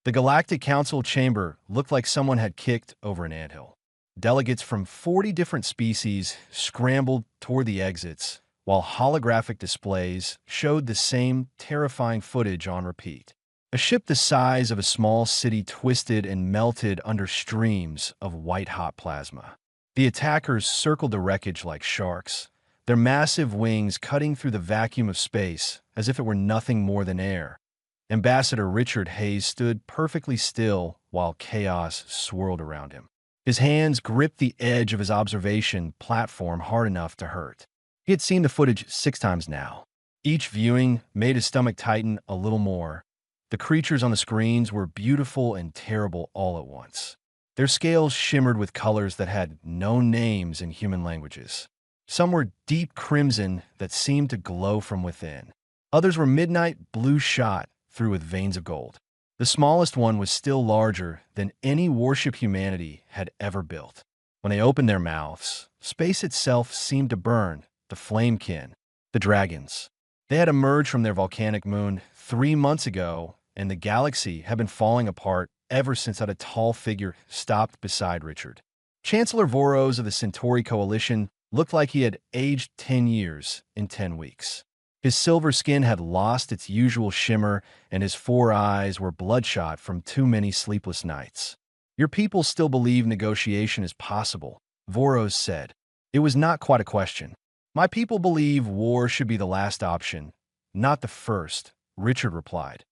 The Galactic Council chamber looked like someone had kicked over an anthill. Delegates from 40 different species scrambled toward the exits, while holographic displays showed the same terrifying footage on repeat. A ship the size of a small city twisted and melted under streams of white-hot plasma. The attackers circled the wreckage like sharks, their massive wings cutting through the vacuum of space as if it were nothing more than air. Ambassador Richard Hayes stood perfectly still while chaos swirled around him. His hands gripped the edge of his observation platform hard enough to hurt. He had seen the footage 6 times now. Each viewing made his stomach tighten a little more. The creatures on the screens were beautiful and terrible all at once. Their scales shimmered with colors that had no names in human languages. Some were deep crimson that seemed to glow from within. Others were midnight blue shot through with veins of gold. The smallest one was still larger than any warship humanity had ever built. When they opened their mouths, space itself seemed to burn. The Flamekin, the dragons. They had emerged from their volcanic moon 3 months ago, and the galaxy had been falling apart ever since that a tall figure stopped beside Richard. Chancellor Voros of the Centauri Coalition looked like he had aged 10 years in 10 weeks. His silver skin had lost its usual shimmer, and his 4 eyes were bloodshot from too many sleepless nights. Your people still believe negotiation is possible, Voros said. It was not quite a question. My people believe war should be the last option, not the first, Richard replied.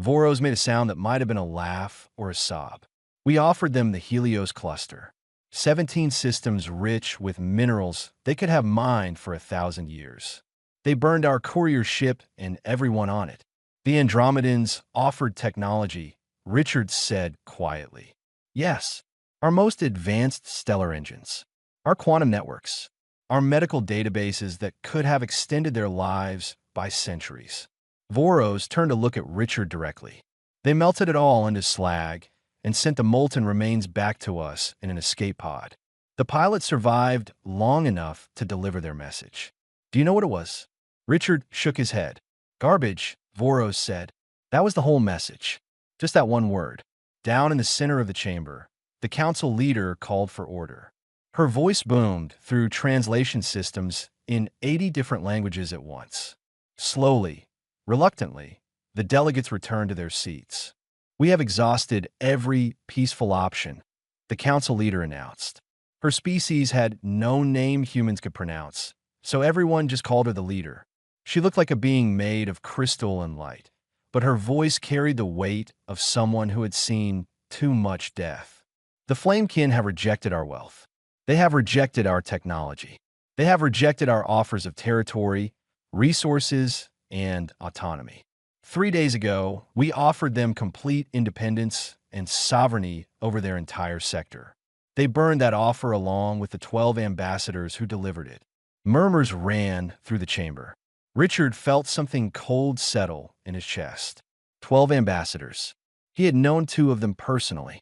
Voros made a sound that might have been a laugh or a sob. We offered them the Helios cluster. 17 systems rich with minerals they could have mined for 1,000 years. They burned our courier ship and everyone on it. The Andromedans offered technology, Richard said quietly. Yes, our most advanced stellar engines, our quantum networks, our medical databases that could have extended their lives by centuries. Voros turned to look at Richard directly. They melted it all into slag and sent the molten remains back to us in an escape pod. The pilot survived long enough to deliver their message. Do you know what it was? Richard shook his head. Garbage, Voros said. That was the whole message. Just that one word. Down in the center of the chamber, the council leader called for order. Her voice boomed through translation systems in 80 different languages at once. Slowly, reluctantly, the delegates returned to their seats. We have exhausted every peaceful option, the council leader announced. Her species had no name humans could pronounce, so everyone just called her the leader. She looked like a being made of crystal and light, but her voice carried the weight of someone who had seen too much death. The Flamekin have rejected our wealth. They have rejected our technology. They have rejected our offers of territory, resources, and autonomy. 3 days ago, we offered them complete independence and sovereignty over their entire sector. They burned that offer along with the 12 ambassadors who delivered it. Murmurs ran through the chamber. Richard felt something cold settle in his chest. 12 ambassadors. He had known 2 of them personally.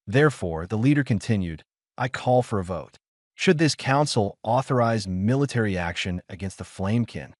Therefore, the leader continued, I call for a vote. Should this council authorize military action against the Flamekin?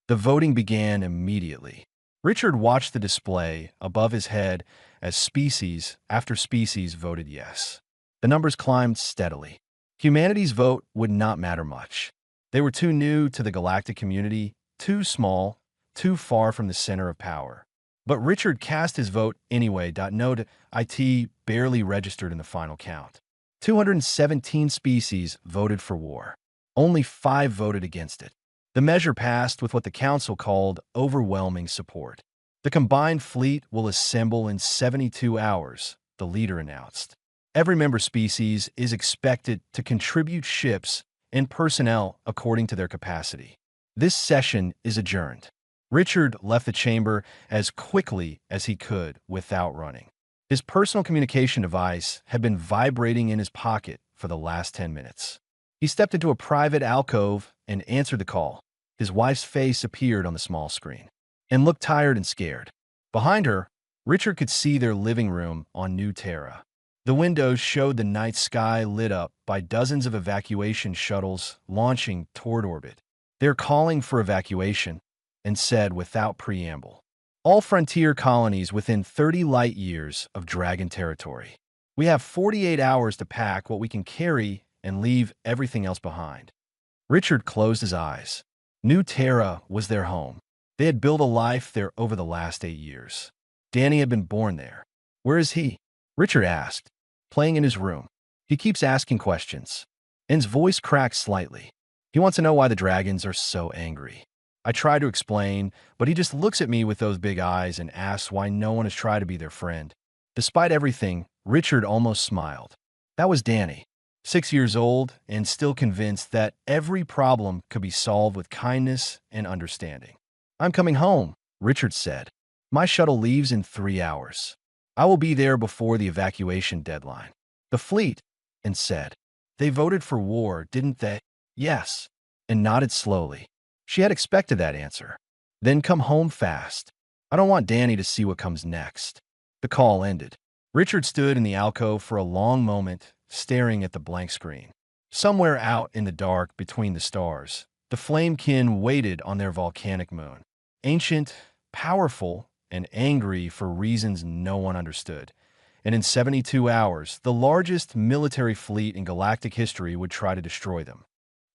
The voting began immediately. Richard watched the display above his head as species after species voted yes. The numbers climbed steadily. Humanity's vote would not matter much. They were too new to the galactic community, too small, too far from the center of power. But Richard cast his vote anyway. Note IT barely registered in the final count. 217 species voted for war. Only 5 voted against it. The measure passed with what the council called overwhelming support. The combined fleet will assemble in 72 hours, the leader announced. Every member species is expected to contribute ships and personnel according to their capacity. This session is adjourned. Richard left the chamber as quickly as he could without running. His personal communication device had been vibrating in his pocket for the last 10 minutes. He stepped into a private alcove and answered the call. His wife's face appeared on the small screen and looked tired and scared. Behind her, Richard could see their living room on New Terra. The windows showed the night sky lit up by dozens of evacuation shuttles launching toward orbit. They're calling for evacuation, and said without preamble. All frontier colonies within 30 light years of dragon territory. We have 48 hours to pack what we can carry and leave everything else behind. Richard closed his eyes. New Terra was their home. They had built a life there over the last 8 years. Danny had been born there. Where is he? Richard asked, playing in his room. He keeps asking questions. N's voice cracked slightly. He wants to know why the dragons are so angry. I try to explain, but he just looks at me with those big eyes and asks why no one has tried to be their friend. Despite everything, Richard almost smiled. That was Danny, 6 years old and still convinced that every problem could be solved with kindness and understanding. I'm coming home, Richard said. My shuttle leaves in 3 hours. I will be there before the evacuation deadline. The fleet, and said. They voted for war, didn't they? Yes, and nodded slowly. She had expected that answer. Then come home fast. I don't want Danny to see what comes next. The call ended. Richard stood in the alcove for a long moment, staring at the blank screen. Somewhere out in the dark between the stars, the Flamekin waited on their volcanic moon. Ancient, powerful, and angry for reasons no one understood. And in 72 hours, the largest military fleet in galactic history would try to destroy them.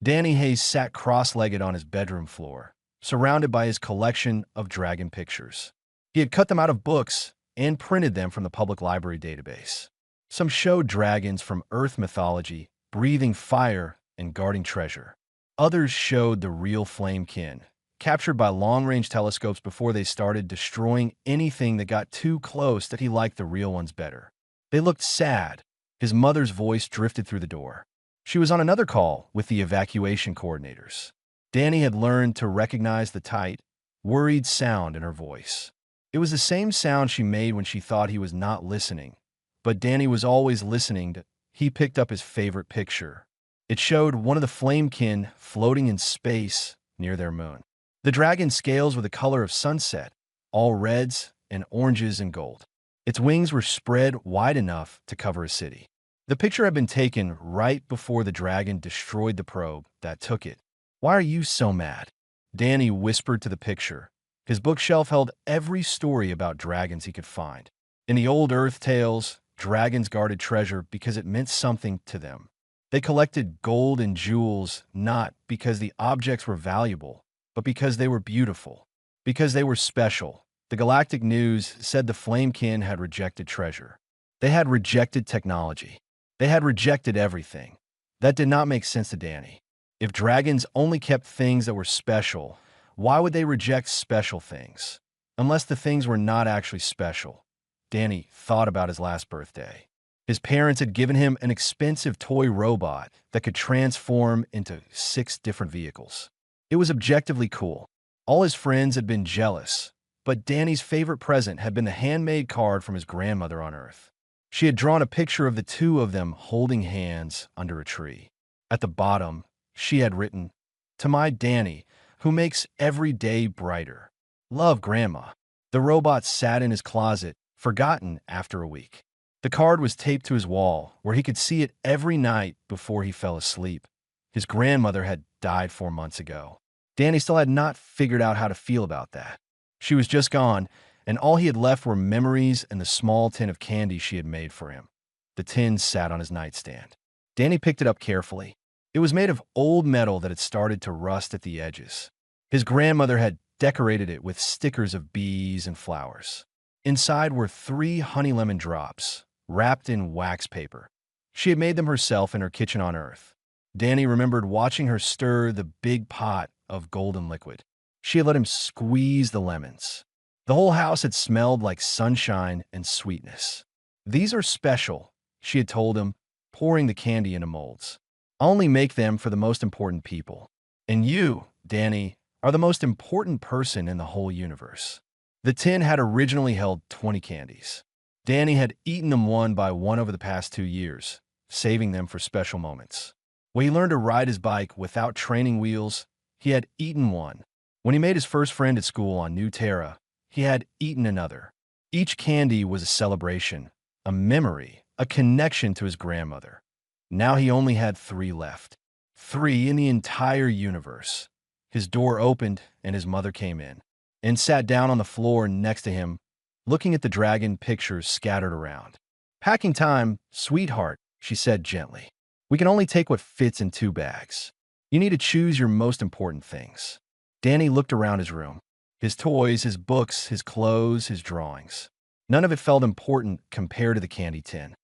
Danny Hayes sat cross-legged on his bedroom floor, surrounded by his collection of dragon pictures. He had cut them out of books and printed them from the public library database. Some showed dragons from Earth mythology, breathing fire and guarding treasure. Others showed the real Flamekin, captured by long-range telescopes before they started destroying anything that got too close that he liked the real ones better. They looked sad. His mother's voice drifted through the door. She was on another call with the evacuation coordinators. Danny had learned to recognize the tight, worried sound in her voice. It was the same sound she made when she thought he was not listening. But Danny was always listening. He picked up his favorite picture. It showed one of the Flamekin floating in space near their moon. The dragon's scales were the color of sunset, all reds and oranges and gold. Its wings were spread wide enough to cover a city. The picture had been taken right before the dragon destroyed the probe that took it. Why are you so mad? Danny whispered to the picture. His bookshelf held every story about dragons he could find. In the old Earth tales, dragons guarded treasure because it meant something to them. They collected gold and jewels not because the objects were valuable, but because they were beautiful, because they were special. The Galactic News said the Flamekin had rejected treasure. They had rejected technology. They had rejected everything. That did not make sense to Danny. If dragons only kept things that were special, why would they reject special things? Unless the things were not actually special. Danny thought about his last birthday. His parents had given him an expensive toy robot that could transform into 6 different vehicles. It was objectively cool. All his friends had been jealous, but Danny's favorite present had been the handmade card from his grandmother on Earth. She had drawn a picture of the two of them holding hands under a tree. At the bottom, she had written, "To my Danny, who makes every day brighter. Love, Grandma." The robot sat in his closet, forgotten after a week. The card was taped to his wall, where he could see it every night before he fell asleep. His grandmother had died 4 months ago. Danny still had not figured out how to feel about that. She was just gone, and all he had left were memories and the small tin of candy she had made for him. The tin sat on his nightstand. Danny picked it up carefully. It was made of old metal that had started to rust at the edges. His grandmother had decorated it with stickers of bees and flowers. Inside were 3 honey lemon drops, wrapped in wax paper. She had made them herself in her kitchen on Earth. Danny remembered watching her stir the big pot of golden liquid. She had let him squeeze the lemons. The whole house had smelled like sunshine and sweetness. "These are special," she had told him, pouring the candy into molds. "I only make them for the most important people. And you, Danny, are the most important person in the whole universe." The tin had originally held 20 candies. Danny had eaten them one by one over the past 2 years, saving them for special moments. When he learned to ride his bike without training wheels, he had eaten one. When he made his first friend at school on New Terra, he had eaten another. Each candy was a celebration, a memory, a connection to his grandmother. Now he only had 3 left. 3 in the entire universe. His door opened and his mother came in. and sat down on the floor next to him, looking at the dragon pictures scattered around. "Packing time, sweetheart," she said gently. "We can only take what fits in 2 bags. You need to choose your most important things." Danny looked around his room. His toys, his books, his clothes, his drawings. None of it felt important compared to the candy tin.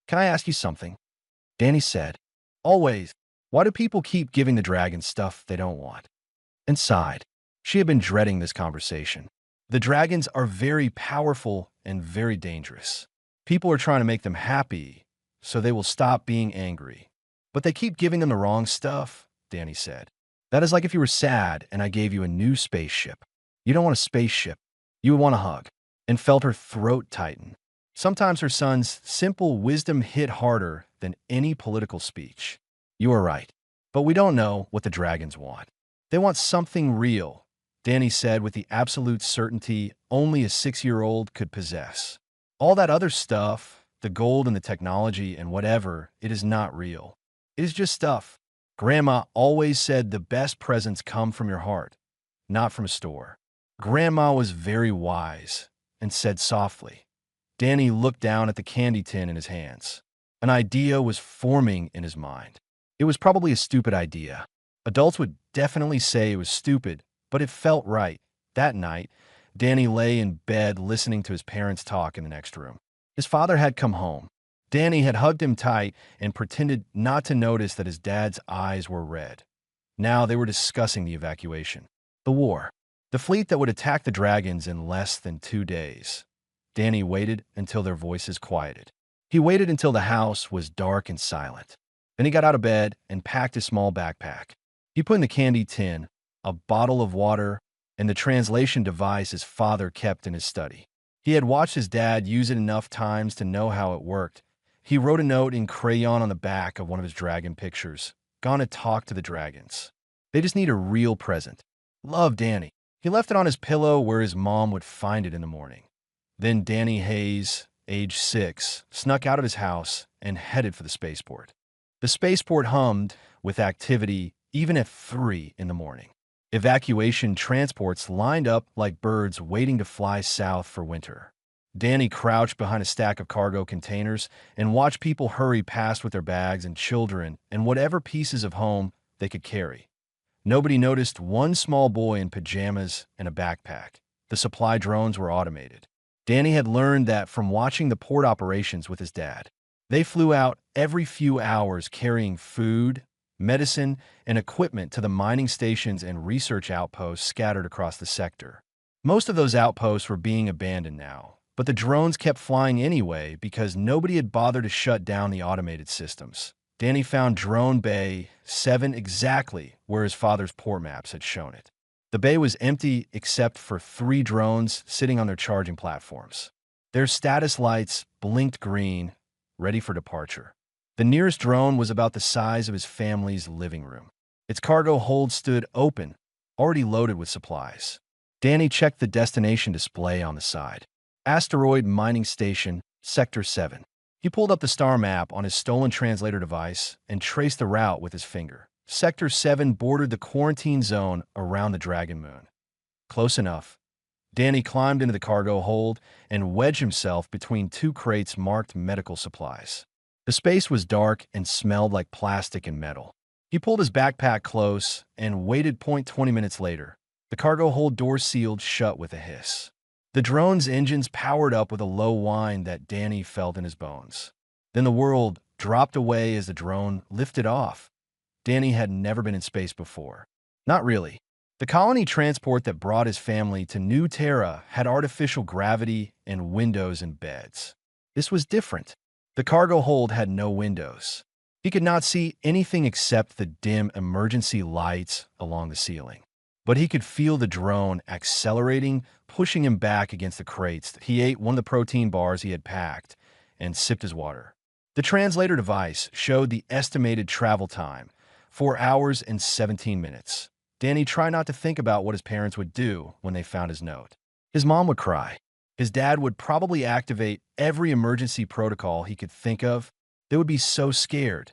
"Can I ask you something?" Danny said. "Always. Why do people keep giving the dragons stuff they don't want?" And sighed. She had been dreading this conversation. The dragons are very powerful and very dangerous. People are trying to make them happy, so they will stop being angry. "But they keep giving them the wrong stuff," Danny said. "That is like if you were sad and I gave you a new spaceship. You don't want a spaceship. You would want a hug." And felt her throat tighten. Sometimes her son's simple wisdom hit harder than any political speech. "You are right. But we don't know what the dragons want. They want something real," Danny said with the absolute certainty only a 6-year-old could possess. "All that other stuff, the gold and the technology and whatever, it is not real. It is just stuff. Grandma always said the best presents come from your heart, not from a store." Grandma was very wise and said softly. Danny looked down at the candy tin in his hands. An idea was forming in his mind. It was probably a stupid idea. Adults would definitely say it was stupid, but it felt right. That night, Danny lay in bed listening to his parents talk in the next room. His father had come home. Danny had hugged him tight and pretended not to notice that his dad's eyes were red. Now they were discussing the evacuation. The war. The fleet that would attack the dragons in less than 2 days. Danny waited until their voices quieted. He waited until the house was dark and silent. Then he got out of bed and packed a small backpack. He put in the candy tin, a bottle of water, and the translation device his father kept in his study. He had watched his dad use it enough times to know how it worked. He wrote a note in crayon on the back of one of his dragon pictures. "Gonna talk to the dragons. They just need a real present. Love, Danny." He left it on his pillow where his mom would find it in the morning. Then Danny Hayes, age 6, snuck out of his house and headed for the spaceport. The spaceport hummed with activity even at 3 in the morning. Evacuation transports lined up like birds waiting to fly south for winter. Danny crouched behind a stack of cargo containers and watched people hurry past with their bags and children and whatever pieces of home they could carry. Nobody noticed one small boy in pajamas and a backpack. The supply drones were automated. Danny had learned that from watching the port operations with his dad. They flew out every few hours carrying food, medicine, and equipment to the mining stations and research outposts scattered across the sector. Most of those outposts were being abandoned now, but the drones kept flying anyway because nobody had bothered to shut down the automated systems. Danny found Drone Bay 7 exactly where his father's port maps had shown it. The bay was empty except for 3 drones sitting on their charging platforms. Their status lights blinked green, ready for departure. The nearest drone was about the size of his family's living room. Its cargo hold stood open, already loaded with supplies. Danny checked the destination display on the side. Asteroid Mining Station, Sector 7. He pulled up the star map on his stolen translator device and traced the route with his finger. Sector 7 bordered the quarantine zone around the Dragon Moon. Close enough. Danny climbed into the cargo hold and wedged himself between 2 crates marked medical supplies. The space was dark and smelled like plastic and metal. He pulled his backpack close and waited 20 minutes later. The cargo hold door sealed shut with a hiss. The drone's engines powered up with a low whine that Danny felt in his bones. Then the world dropped away as the drone lifted off. Danny had never been in space before. Not really. The colony transport that brought his family to New Terra had artificial gravity and windows and beds. This was different. The cargo hold had no windows. He could not see anything except the dim emergency lights along the ceiling. But he could feel the drone accelerating, pushing him back against the crates. He ate one of the protein bars he had packed and sipped his water. The translator device showed the estimated travel time, 4 hours and 17 minutes. Danny tried not to think about what his parents would do when they found his note. His mom would cry. His dad would probably activate every emergency protocol he could think of. They would be so scared.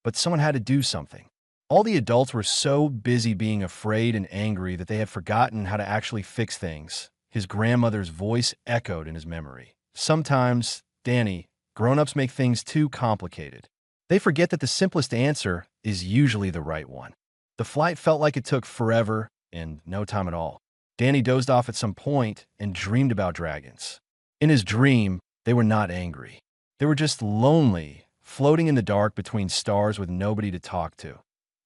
But someone had to do something. All the adults were so busy being afraid and angry that they had forgotten how to actually fix things. His grandmother's voice echoed in his memory. Sometimes, Danny, grown-ups make things too complicated. They forget that the simplest answer is usually the right one. The flight felt like it took forever and no time at all. Danny dozed off at some point and dreamed about dragons. In his dream, they were not angry. They were just lonely, floating in the dark between stars with nobody to talk to.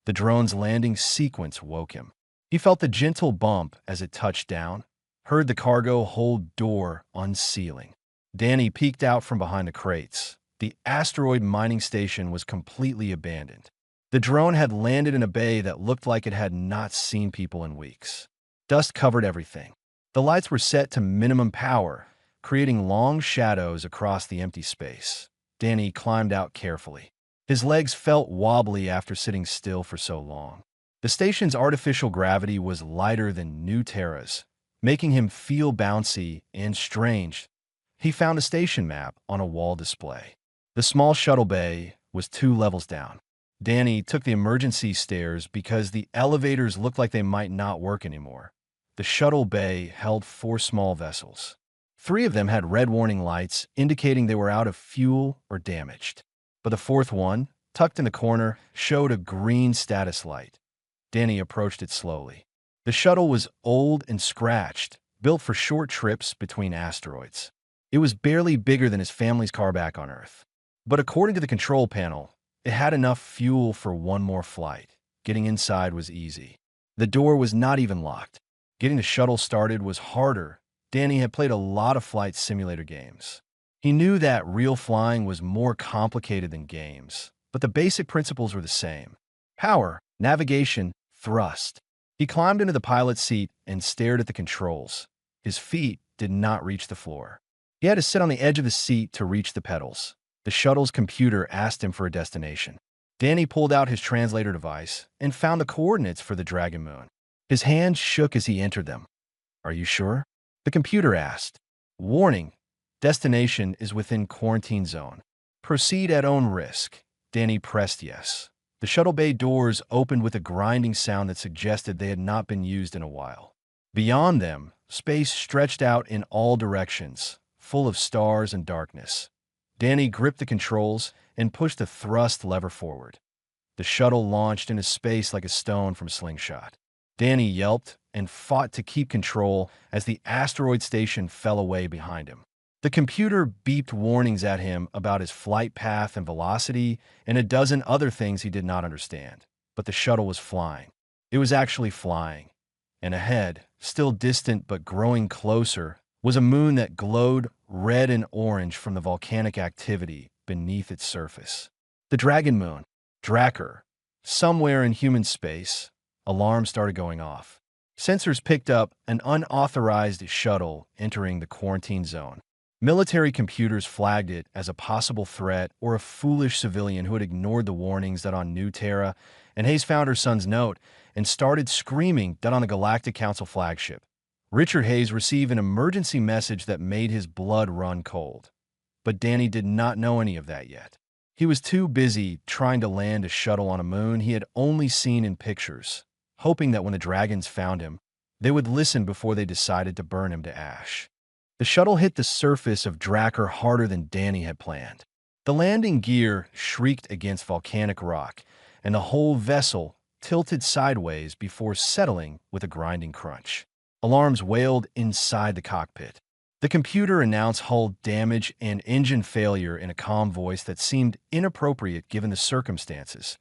The drone's landing sequence woke him. He felt the gentle bump as it touched down, heard the cargo hold door unsealing. Danny peeked out from behind the crates. The asteroid mining station was completely abandoned. The drone had landed in a bay that looked like it had not seen people in weeks. Dust covered everything. The lights were set to minimum power, creating long shadows across the empty space. Danny climbed out carefully. His legs felt wobbly after sitting still for so long. The station's artificial gravity was lighter than New Terra's, making him feel bouncy and strange. He found a station map on a wall display. The small shuttle bay was 2 levels down. Danny took the emergency stairs because the elevators looked like they might not work anymore. The shuttle bay held 4 small vessels. 3 of them had red warning lights indicating they were out of fuel or damaged. But the 4th one, tucked in the corner, showed a green status light. Danny approached it slowly. The shuttle was old and scratched, built for short trips between asteroids. It was barely bigger than his family's car back on Earth. But according to the control panel, it had enough fuel for 1 more flight. Getting inside was easy. The door was not even locked. Getting the shuttle started was harder. Danny had played a lot of flight simulator games. He knew that real flying was more complicated than games, but the basic principles were the same. Power, navigation, thrust. He climbed into the pilot's seat and stared at the controls. His feet did not reach the floor. He had to sit on the edge of the seat to reach the pedals. The shuttle's computer asked him for a destination. Danny pulled out his translator device and found the coordinates for the Dragon Moon. His hands shook as he entered them. "Are you sure?" The computer asked. "Warning. Destination is within quarantine zone. Proceed at own risk." Danny pressed yes. The shuttle bay doors opened with a grinding sound that suggested they had not been used in a while. Beyond them, space stretched out in all directions, full of stars and darkness. Danny gripped the controls and pushed the thrust lever forward. The shuttle launched into space like a stone from a slingshot. Danny yelped and fought to keep control as the asteroid station fell away behind him. The computer beeped warnings at him about his flight path and velocity and a dozen other things he did not understand. But the shuttle was flying. It was actually flying. And ahead, still distant but growing closer, was a moon that glowed red and orange from the volcanic activity beneath its surface. The Dragon Moon, Drakkar. Somewhere in human space, alarms started going off. Sensors picked up an unauthorized shuttle entering the quarantine zone. Military computers flagged it as a possible threat or a foolish civilian who had ignored the warnings that on New Terra, and Hayes found her son's note and started screaming that on the Galactic Council flagship. Richard Hayes received an emergency message that made his blood run cold. But Danny did not know any of that yet. He was too busy trying to land a shuttle on a moon he had only seen in pictures, hoping that when the dragons found him, they would listen before they decided to burn him to ash. The shuttle hit the surface of Drakkar harder than Danny had planned. The landing gear shrieked against volcanic rock, and the whole vessel tilted sideways before settling with a grinding crunch. Alarms wailed inside the cockpit. The computer announced hull damage and engine failure in a calm voice that seemed inappropriate given the circumstances.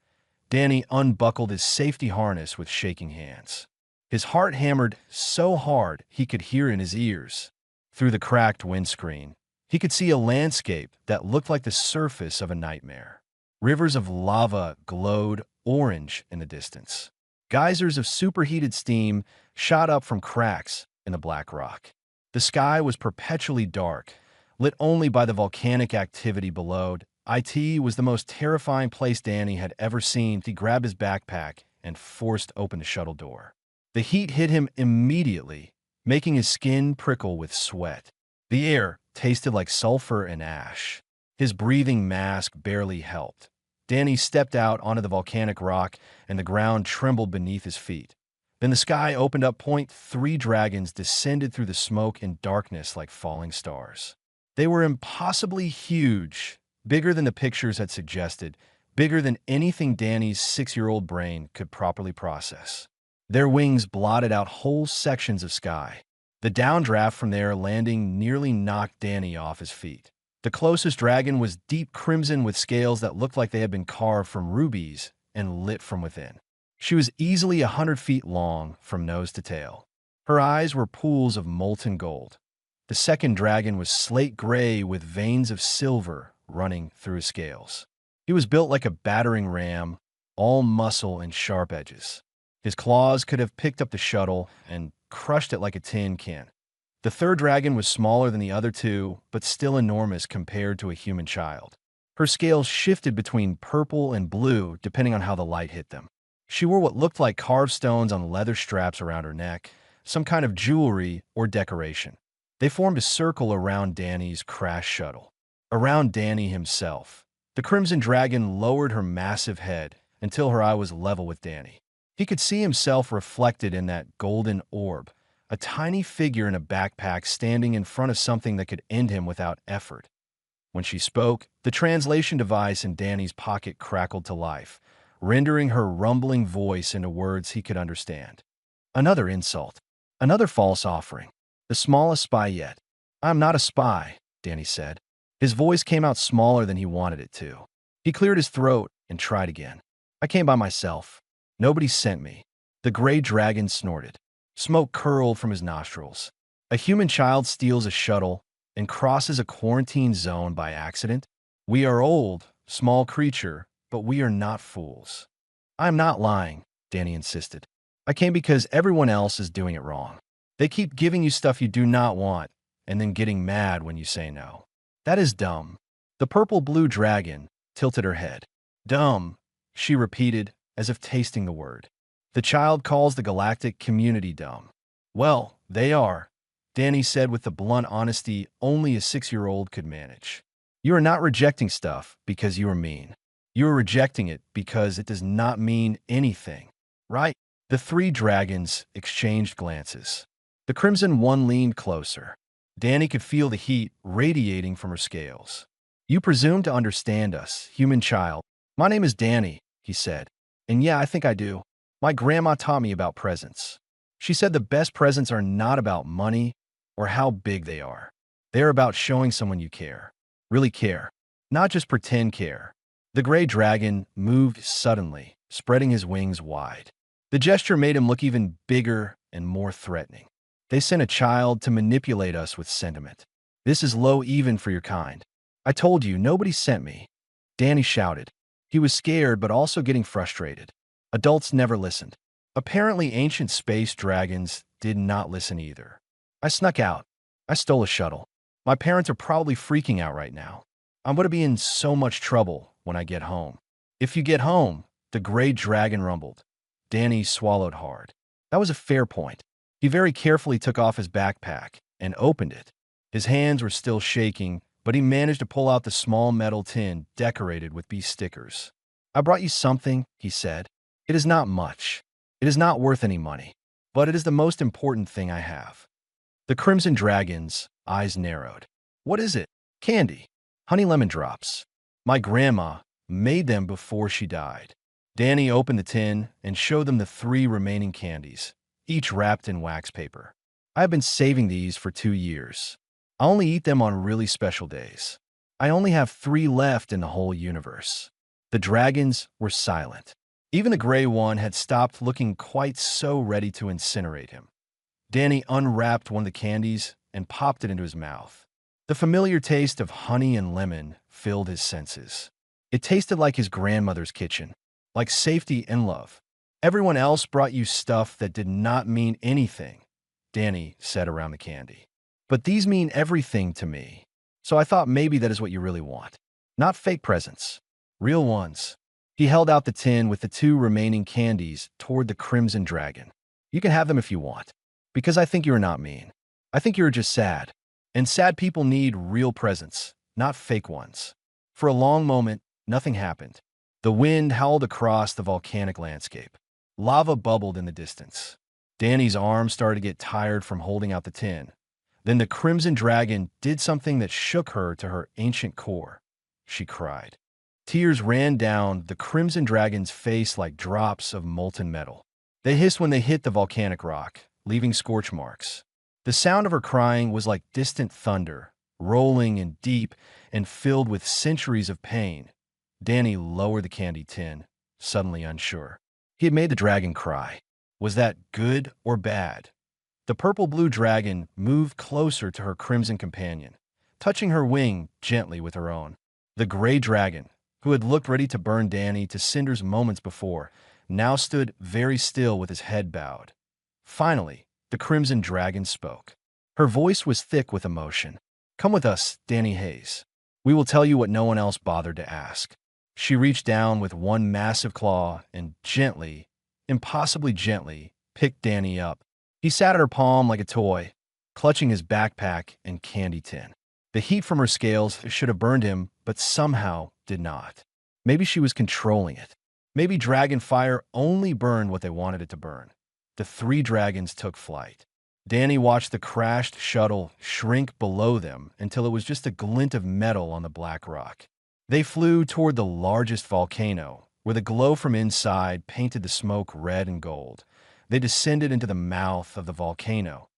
Danny unbuckled his safety harness with shaking hands. His heart hammered so hard he could hear in his ears. Through the cracked windscreen, he could see a landscape that looked like the surface of a nightmare. Rivers of lava glowed orange in the distance. Geysers of superheated steam shot up from cracks in the black rock. The sky was perpetually dark, lit only by the volcanic activity below. IT was the most terrifying place Danny had ever seen. He grabbed his backpack and forced open the shuttle door. The heat hit him immediately, making his skin prickle with sweat. The air tasted like sulfur and ash. His breathing mask barely helped. Danny stepped out onto the volcanic rock, and the ground trembled beneath his feet. Then the sky opened up. Three dragons descended through the smoke and darkness like falling stars. They were impossibly huge, bigger than the pictures had suggested, bigger than anything Danny's 6-year-old brain could properly process. Their wings blotted out whole sections of sky. The downdraft from their landing nearly knocked Danny off his feet. The closest dragon was deep crimson with scales that looked like they had been carved from rubies and lit from within. She was easily 100 feet long from nose to tail. Her eyes were pools of molten gold. The second dragon was slate gray with veins of silver running through his scales. He was built like a battering ram, all muscle and sharp edges. His claws could have picked up the shuttle and crushed it like a tin can. The third dragon was smaller than the other two, but still enormous compared to a human child. Her scales shifted between purple and blue depending on how the light hit them. She wore what looked like carved stones on leather straps around her neck, some kind of jewelry or decoration. They formed a circle around Danny's crash shuttle. Around Danny himself. The Crimson Dragon lowered her massive head until her eye was level with Danny. He could see himself reflected in that golden orb, a tiny figure in a backpack standing in front of something that could end him without effort. When she spoke, the translation device in Danny's pocket crackled to life, rendering her rumbling voice into words he could understand. Another insult. Another false offering. The smallest spy yet. "I'm not a spy," Danny said. His voice came out smaller than he wanted it to. He cleared his throat and tried again. "I came by myself. Nobody sent me." The gray dragon snorted. Smoke curled from his nostrils. A human child steals a shuttle and crosses a quarantine zone by accident? "We are old, small creature, but we are not fools." "I'm not lying," Danny insisted. "I came because everyone else is doing it wrong. They keep giving you stuff you do not want and then getting mad when you say no. That is dumb." The purple-blue dragon tilted her head. "Dumb," she repeated, as if tasting the word. "The child calls the galactic community dumb." "Well, they are," Danny said with the blunt honesty only a 6-year-old could manage. "You are not rejecting stuff because you are mean. You are rejecting it because it does not mean anything, right?" The three dragons exchanged glances. The crimson one leaned closer. Danny could feel the heat radiating from her scales. "You presume to understand us, human child." "My name is Danny," he said. "And yeah, I think I do. My grandma taught me about presents. She said the best presents are not about money or how big they are. They're about showing someone you care. Really care. Not just pretend care." The gray dragon moved suddenly, spreading his wings wide. The gesture made him look even bigger and more threatening. "They sent a child to manipulate us with sentiment. This is low even for your kind. I told you, nobody sent me." Danny shouted. He was scared but also getting frustrated. Adults never listened. Apparently, ancient space dragons did not listen either. "I snuck out. I stole a shuttle. My parents are probably freaking out right now. I'm going to be in so much trouble when I get home." "If you get home," the gray dragon rumbled. Danny swallowed hard. That was a fair point. He very carefully took off his backpack and opened it. His hands were still shaking, but he managed to pull out the small metal tin decorated with beast stickers. "I brought you something," he said. "It is not much. It is not worth any money. But it is the most important thing I have." The Crimson Dragon's eyes narrowed. "What is it?" "Candy. Honey lemon drops. My grandma made them before she died." Danny opened the tin and showed them the 3 remaining candies, each wrapped in wax paper. "I have been saving these for 2 years. I only eat them on really special days. I only have 3 left in the whole universe." The dragons were silent. Even the gray one had stopped looking quite so ready to incinerate him. Danny unwrapped one of the candies and popped it into his mouth. The familiar taste of honey and lemon filled his senses. It tasted like his grandmother's kitchen, like safety and love. "Everyone else brought you stuff that did not mean anything," Danny said around the candy. "But these mean everything to me. So I thought maybe that is what you really want. Not fake presents. Real ones." He held out the tin with the 2 remaining candies toward the Crimson Dragon. "You can have them if you want. Because I think you are not mean. I think you are just sad. And sad people need real presents, not fake ones." For a long moment, nothing happened. The wind howled across the volcanic landscape. Lava bubbled in the distance. Danny's arms started to get tired from holding out the tin. Then the Crimson Dragon did something that shook her to her ancient core. She cried. Tears ran down the Crimson Dragon's face like drops of molten metal. They hissed when they hit the volcanic rock, leaving scorch marks. The sound of her crying was like distant thunder, rolling and deep and filled with centuries of pain. Danny lowered the candy tin, suddenly unsure. He had made the dragon cry. Was that good or bad? The purple-blue dragon moved closer to her crimson companion, touching her wing gently with her own. The gray dragon, who had looked ready to burn Danny to cinders moments before, now stood very still with his head bowed. Finally, the Crimson Dragon spoke. Her voice was thick with emotion. "Come with us, Danny Hayes. We will tell you what no one else bothered to ask." She reached down with one massive claw and gently, impossibly gently, picked Danny up. He sat at her palm like a toy, clutching his backpack and candy tin. The heat from her scales should have burned him, but somehow did not. Maybe she was controlling it. Maybe dragon fire only burned what they wanted it to burn. The three dragons took flight. Danny watched the crashed shuttle shrink below them until it was just a glint of metal on the black rock. They flew toward the largest volcano, where the glow from inside painted the smoke red and gold. They descended into the mouth of the volcano.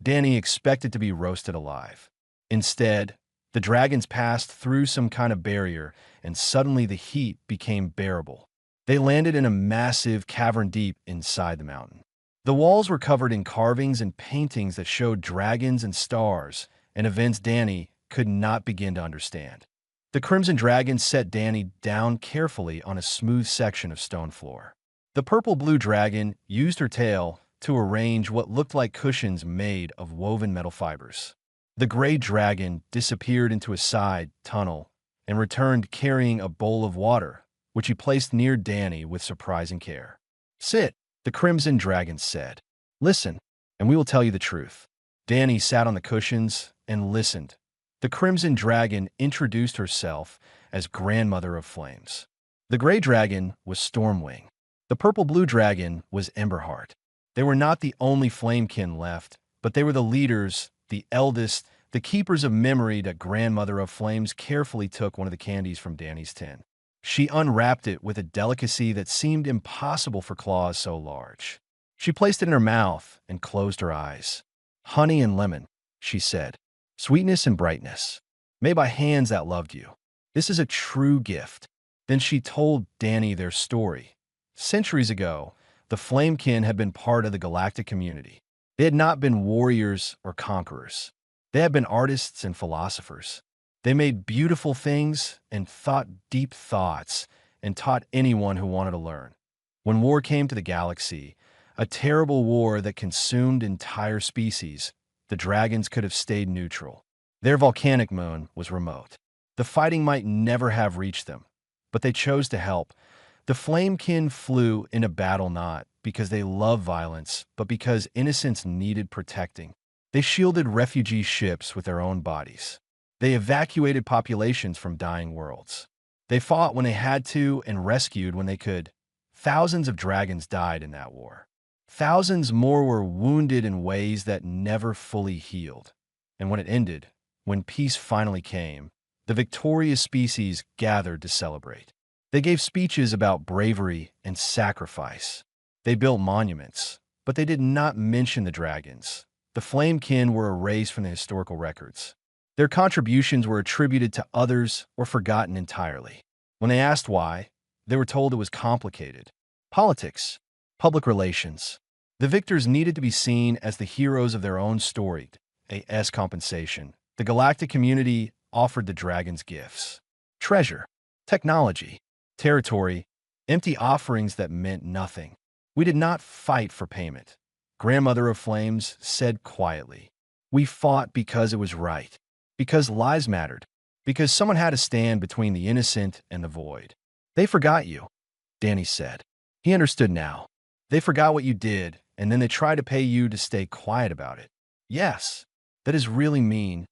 Danny expected to be roasted alive. Instead, the dragons passed through some kind of barrier, and suddenly the heat became bearable. They landed in a massive cavern deep inside the mountain. The walls were covered in carvings and paintings that showed dragons and stars, and events Danny could not begin to understand. The Crimson Dragon set Danny down carefully on a smooth section of stone floor. The purple-blue dragon used her tail to arrange what looked like cushions made of woven metal fibers. The gray dragon disappeared into a side tunnel and returned carrying a bowl of water, which he placed near Danny with surprising care. "Sit," the Crimson Dragon said. "Listen, and we will tell you the truth." Danny sat on the cushions and listened. The Crimson Dragon introduced herself as Grandmother of Flames. The gray dragon was Stormwing. The purple-blue dragon was Emberheart. They were not the only Flamekin left, but they were the leaders, the eldest, the keepers of memory. That Grandmother of Flames carefully took one of the candies from Danny's tin. She unwrapped it with a delicacy that seemed impossible for claws so large. She placed it in her mouth and closed her eyes. "Honey and lemon," she said. "Sweetness and brightness. Made by hands that loved you. This is a true gift." Then she told Danny their story. Centuries ago, the Flamekin had been part of the galactic community. They had not been warriors or conquerors. They had been artists and philosophers. They made beautiful things and thought deep thoughts and taught anyone who wanted to learn. When war came to the galaxy, a terrible war that consumed entire species, the dragons could have stayed neutral. Their volcanic moon was remote. The fighting might never have reached them, but they chose to help. The Flamekin flew in a battle not because they loved violence, but because innocence needed protecting. They shielded refugee ships with their own bodies. They evacuated populations from dying worlds. They fought when they had to and rescued when they could. Thousands of dragons died in that war. Thousands more were wounded in ways that never fully healed. And when it ended, when peace finally came, the victorious species gathered to celebrate. They gave speeches about bravery and sacrifice. They built monuments, but they did not mention the dragons. The Flamekin were erased from the historical records. Their contributions were attributed to others or forgotten entirely. When they asked why, they were told it was complicated. Politics, public relations. The victors needed to be seen as the heroes of their own story. As compensation, the galactic community offered the dragons gifts. Treasure, technology, territory, empty offerings that meant nothing. "We did not fight for payment," Grandmother of Flames said quietly. "We fought because it was right, because lives mattered, because someone had to stand between the innocent and the void." "They forgot you," Danny said. He understood now. "They forgot what you did, and then they tried to pay you to stay quiet about it." "Yes, that is really mean."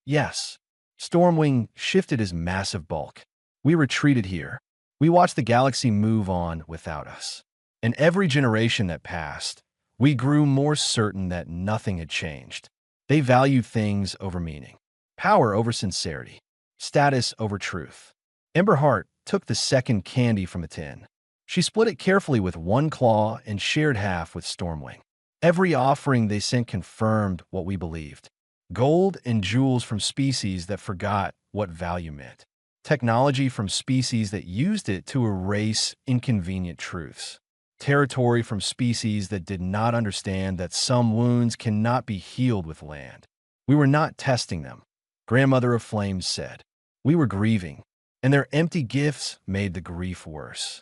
"Yes." Stormwing shifted his massive bulk. "We retreated here. We watched the galaxy move on without us. In every generation that passed, we grew more certain that nothing had changed. They valued things over meaning, power over sincerity, status over truth. Ember Heart took the second candy from the tin. She split it carefully with one claw and shared half with Stormwing. Every offering they sent confirmed what we believed. Gold and jewels from species that forgot what value meant. Technology from species that used it to erase inconvenient truths. Territory from species that did not understand that some wounds cannot be healed with land. We were not testing them, Grandmother of Flames said. We were grieving, and their empty gifts made the grief worse.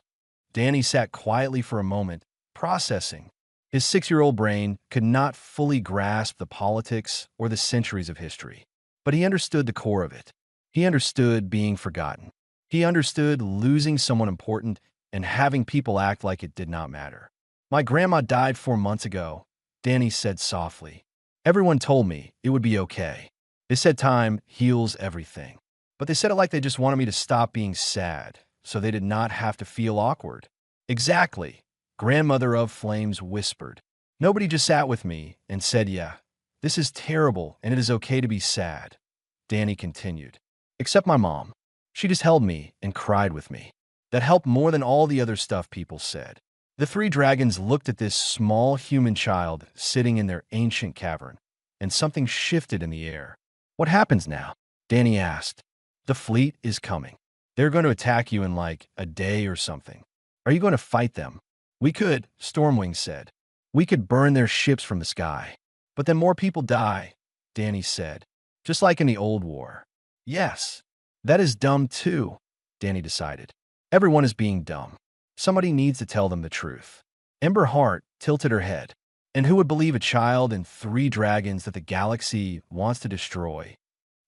Danny sat quietly for a moment, processing. His 6-year-old brain could not fully grasp the politics or the centuries of history, but he understood the core of it. He understood being forgotten. He understood losing someone important and having people act like it did not matter. My grandma died 4 months ago, Danny said softly. Everyone told me it would be okay. They said time heals everything. But they said it like they just wanted me to stop being sad, so they did not have to feel awkward. Exactly, Grandmother of Flames whispered. Nobody just sat with me and said, yeah, this is terrible and it is okay to be sad. Danny continued. Except my mom. She just held me and cried with me. That helped more than all the other stuff people said. The 3 dragons looked at this small human child sitting in their ancient cavern, and something shifted in the air. What happens now? Danny asked. The fleet is coming. They're going to attack you in like a day or something. Are you going to fight them? We could, Stormwing said. We could burn their ships from the sky. But then more people die, Danny said. Just like in the old war. Yes. That is dumb too, Danny decided. Everyone is being dumb. Somebody needs to tell them the truth. Ember Heart tilted her head. And who would believe a child and 3 dragons that the galaxy wants to destroy?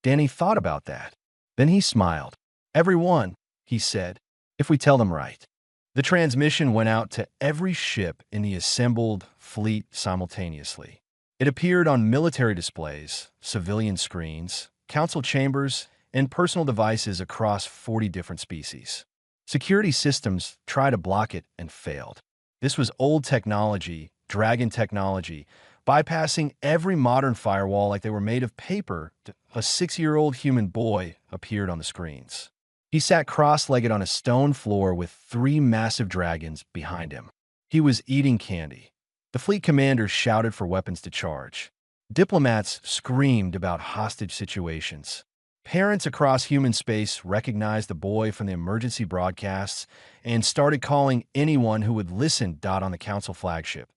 Danny thought about that. Then he smiled. Everyone, he said, if we tell them right. The transmission went out to every ship in the assembled fleet simultaneously. It appeared on military displays, civilian screens, council chambers, and personal devices across 40 different species. Security systems tried to block it and failed. This was old technology, dragon technology, bypassing every modern firewall like they were made of paper. A 6-year-old human boy appeared on the screens. He sat cross-legged on a stone floor with 3 massive dragons behind him. He was eating candy. The fleet commander shouted for weapons to charge. Diplomats screamed about hostage situations. Parents across human space recognized the boy from the emergency broadcasts and started calling anyone who would listen. On the council flagship,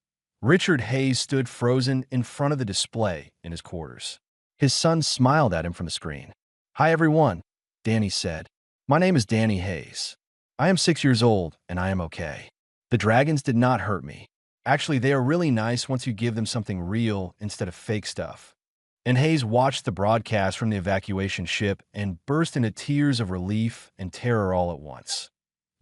Richard Hayes stood frozen in front of the display in his quarters. His son smiled at him from the screen. Hi everyone, Danny said. My name is Danny Hayes. I am 6 years old and I am okay. The dragons did not hurt me. Actually, they are really nice once you give them something real instead of fake stuff. And Hayes watched the broadcast from the evacuation ship and burst into tears of relief and terror all at once.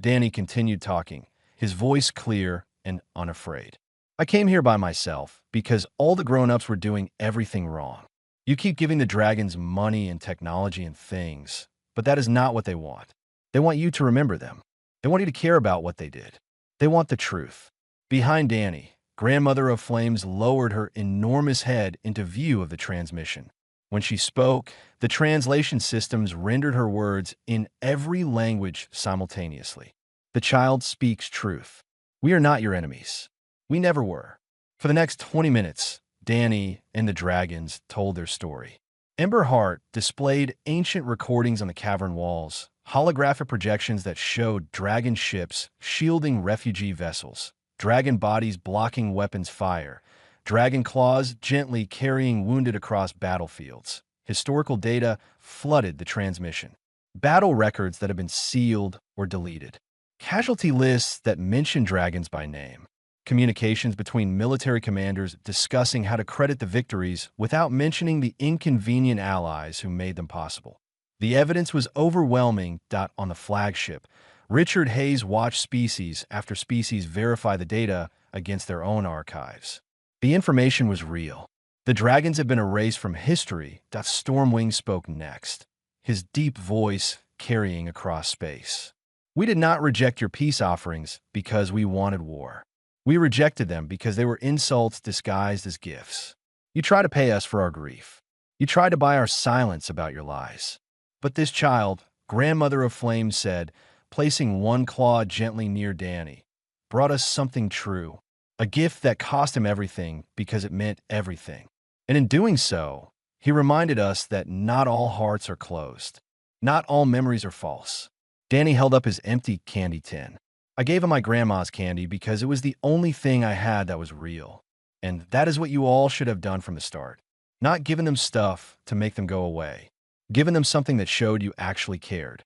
Danny continued talking, his voice clear and unafraid. I came here by myself because all the grown-ups were doing everything wrong. You keep giving the dragons money and technology and things, but that is not what they want. They want you to remember them. They want you to care about what they did. They want the truth. Behind Danny, Grandmother of Flames lowered her enormous head into view of the transmission. When she spoke, the translation systems rendered her words in every language simultaneously. The child speaks truth. We are not your enemies. We never were. For the next 20 minutes, Danny and the dragons told their story. Ember Heart displayed ancient recordings on the cavern walls, holographic projections that showed dragon ships shielding refugee vessels, dragon bodies blocking weapons fire, dragon claws gently carrying wounded across battlefields. Historical data flooded the transmission. Battle records that had been sealed or deleted. Casualty lists that mention dragons by name. Communications between military commanders discussing how to credit the victories without mentioning the inconvenient allies who made them possible. The evidence was overwhelming. On the flagship, Richard Hayes watched species after species verify the data against their own archives. The information was real. The dragons had been erased from history. Stormwing spoke next, his deep voice carrying across space. We did not reject your peace offerings because we wanted war. We rejected them because they were insults disguised as gifts. You try to pay us for our grief. You try to buy our silence about your lies. But this child, grandmother of flames, said, placing one claw gently near Danny, brought us something true, a gift that cost him everything because it meant everything. And in doing so, he reminded us that not all hearts are closed. Not all memories are false. Danny held up his empty candy tin. I gave him my grandma's candy because it was the only thing I had that was real. And that is what you all should have done from the start. Not given them stuff to make them go away. Given them something that showed you actually cared.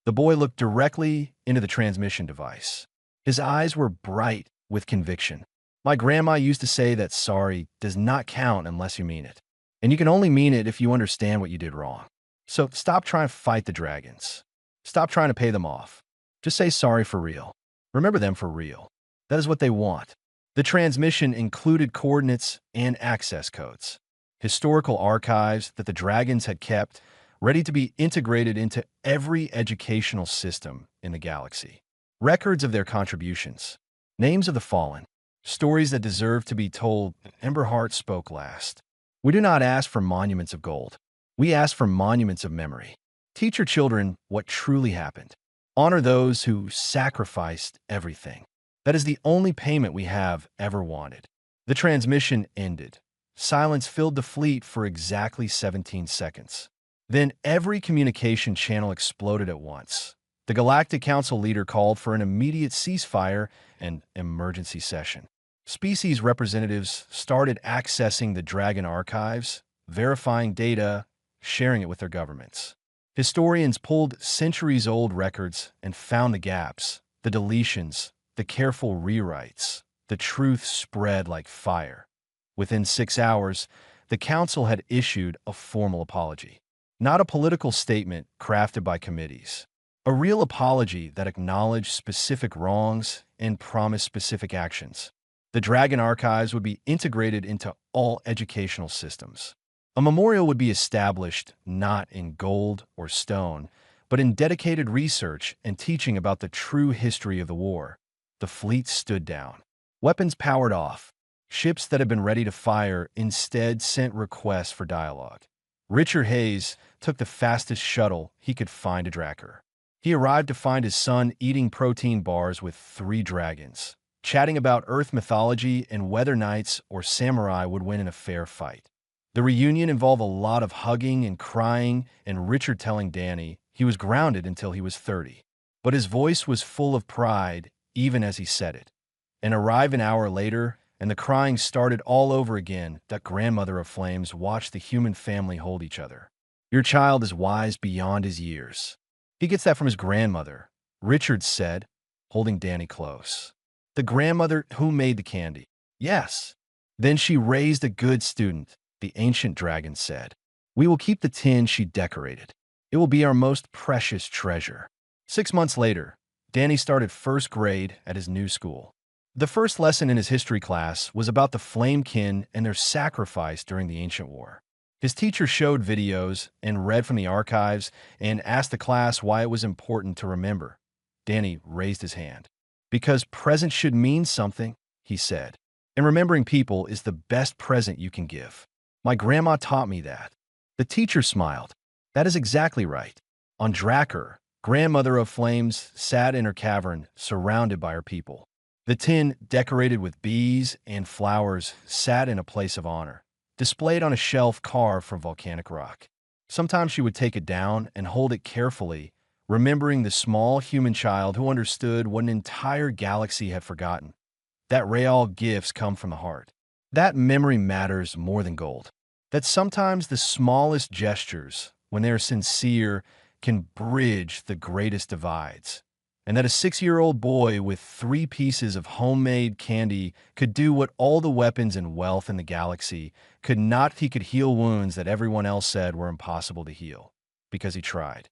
The boy looked directly into the transmission device. His eyes were bright with conviction. My grandma used to say that sorry does not count unless you mean it. And you can only mean it if you understand what you did wrong. So stop trying to fight the dragons. Stop trying to pay them off. Just say sorry for real. Remember them for real. That is what they want. The transmission included coordinates and access codes. Historical archives that the dragons had kept, ready to be integrated into every educational system in the galaxy. Records of their contributions. Names of the fallen. Stories that deserve to be told. Emberheart spoke last. We do not ask for monuments of gold. We ask for monuments of memory. Teach your children what truly happened. Honor those who sacrificed everything. That is the only payment we have ever wanted. The transmission ended. Silence filled the fleet for exactly 17 seconds. Then every communication channel exploded at once. The Galactic Council leader called for an immediate ceasefire and emergency session. Species representatives started accessing the Dragon archives, verifying data, sharing it with their governments. Historians pulled centuries-old records and found the gaps, the deletions, the careful rewrites. The truth spread like fire. Within 6 hours, the Council had issued a formal apology. Not a political statement crafted by committees. A real apology that acknowledged specific wrongs and promised specific actions. The Dragon archives would be integrated into all educational systems. A memorial would be established not in gold or stone, but in dedicated research and teaching about the true history of the war. The fleet stood down. Weapons powered off. Ships that had been ready to fire instead sent requests for dialogue. Richard Hayes took the fastest shuttle he could find to Drakkar. He arrived to find his son eating protein bars with 3 dragons, chatting about Earth mythology and whether knights or samurai would win in a fair fight. The reunion involved a lot of hugging and crying, and Richard telling Danny he was grounded until he was 30. But his voice was full of pride even as he said it. And arrived an hour later, and the crying started all over again. That grandmother of flames watched the human family hold each other. Your child is wise beyond his years. He gets that from his grandmother, Richard said, holding Danny close. The grandmother who made the candy. Yes. Then she raised a good student, the ancient dragon said. We will keep the tin she decorated. It will be our most precious treasure. 6 months later, Danny started first grade at his new school. The first lesson in his history class was about the Flamekin and their sacrifice during the Ancient War. His teacher showed videos and read from the archives and asked the class why it was important to remember. Danny raised his hand. Because present should mean something, he said. And remembering people is the best present you can give. My grandma taught me that. The teacher smiled. That is exactly right. On Drakkar, grandmother of flames sat in her cavern, surrounded by her people. The tin, decorated with bees and flowers, sat in a place of honor, displayed on a shelf carved from volcanic rock. Sometimes she would take it down and hold it carefully, remembering the small human child who understood what an entire galaxy had forgotten. That real gifts come from the heart. That memory matters more than gold. That sometimes the smallest gestures, when they are sincere, can bridge the greatest divides. And that a 6-year-old boy with 3 pieces of homemade candy could do what all the weapons and wealth in the galaxy could not. He could heal wounds that everyone else said were impossible to heal, because he tried.